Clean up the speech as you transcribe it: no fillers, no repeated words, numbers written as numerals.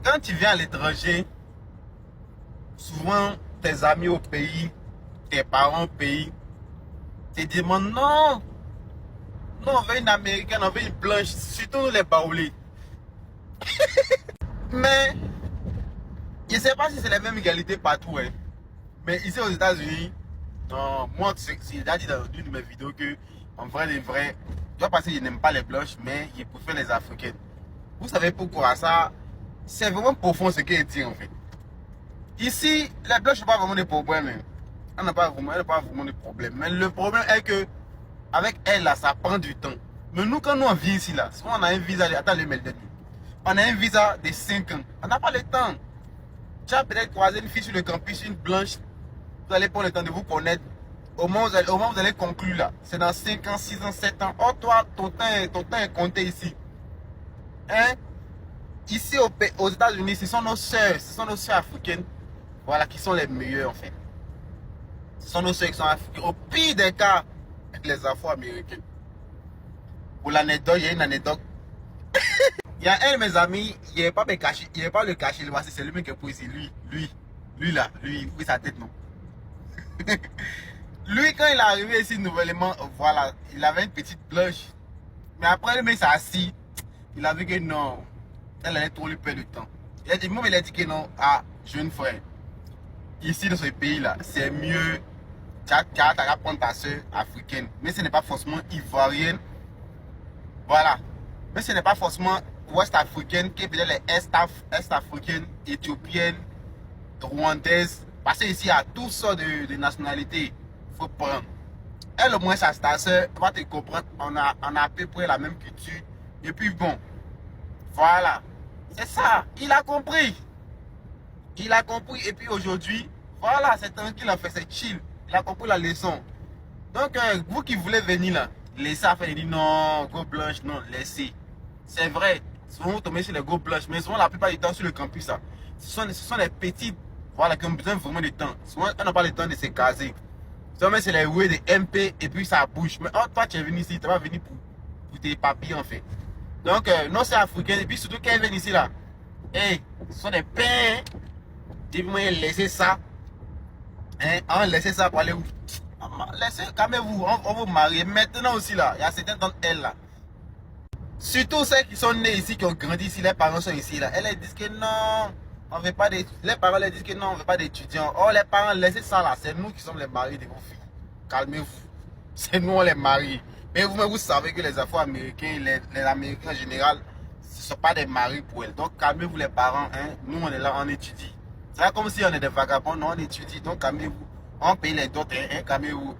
Quand tu viens à l'étranger, souvent tes amis au pays, tes parents au pays, te demandent non, non, on veut une américaine, on veut une blanche, surtout les baoulés. Mais je ne sais pas si c'est la même égalité partout, hein. Mais ici aux États-Unis, moi, j'ai déjà dit dans une de mes vidéos que, en vrai, les vrais, je vois pas si je n'aime pas les blanches, mais je préfère les africaines. Vous savez pourquoi ça? C'est vraiment profond ce qu'elle dit en fait. Ici, les blanches n'ont pas vraiment de problème. Hein. Elle n'a pas vraiment de problème. Mais le problème est que, avec elle, là, ça prend du temps. Mais nous, quand nous on vit ici, là, souvent on a un visa de, attends, on a un visa de 5 ans. On n'a pas le temps. Tu as peut-être croisé une fille sur le campus, une blanche. Vous allez prendre le temps de vous connaître. Au moment où vous allez conclure là, c'est dans 5 ans, 6 ans, 7 ans. Oh, toi, ton temps est compté ici. Hein? Ici aux États-Unis, ce sont nos sœurs africaines, voilà, qui sont les meilleures en fait. Ce sont nos sœurs qui sont africaines. Au pire des cas, les Afro-américaines. Pour l'anecdote, il y a une anecdote. Il y a un de mes amis, il n'est pas le cacher, c'est lui qui est pour ici, lui là, lui, oui, sa tête non. Lui, quand il est arrivé ici nouvellement, voilà, il avait une petite blanche. Mais après, le mec s'est assis, il a vu que non, elle allait trop lui perdre du temps. Il a dit que non, ah, jeune frère, ici dans ce pays-là, c'est mieux, tu as prendre ta soeur africaine. Mais ce n'est pas forcément ivoirienne, voilà. Mais ce n'est pas forcément ouest-africaine, qui est peut-être les est-africaines, éthiopiennes, rwandaises. Parce qu'ici, il y a toutes sortes de nationalités. Il faut prendre. Elle, au moins, sa soeur va te comprendre. On a à peu près la même culture. Et puis, bon, voilà. C'est ça. Il a compris. Il a compris. Et puis, aujourd'hui, voilà, c'est tranquille, en fait, c'est chill. Il a compris la leçon. Donc, vous qui voulez venir là, laissez à faire, il dit non, go blanche, non, laissez. C'est vrai. Souvent, vous tombez sur les go blanches, mais souvent, la plupart du temps, sur le campus, là, ce sont les petites, voilà, qui ont besoin vraiment de temps. Souvent, elles n'ont pas le temps de se caser. Souvent, c'est les ouais de MP et puis ça bouge. Mais oh, toi, tu es venu ici, tu vas venir pour tes papiers, en fait. Donc, non, c'est africain. Et puis, surtout, quand ils viennent ici, là, hey, ce sont des pains. Dis-moi, laissez ça. Hein, laissez ça pour aller où? Laissez, calmez-vous, on vous marie. Maintenant aussi là, il y a certains d'entre elles là. Surtout celles qui sont nées ici, qui ont grandi ici, les parents sont ici là. Elles disent que non, on veut pas d'étudiants. Les parents leur disent que non, on veut pas d'étudiants. Oh les parents, laissez ça là, c'est nous qui sommes les maris de vos filles. Calmez-vous. C'est nous on les marie. Mais vous savez que les Afro-Américains, les Américains en général, ce ne sont pas des maris pour elles. Donc calmez-vous les parents, hein. Nous on est là, on étudie. C'est comme si on est des vagabonds, non, on étudie, donc calmez-vous. On paye les dots, hein, calmez-vous.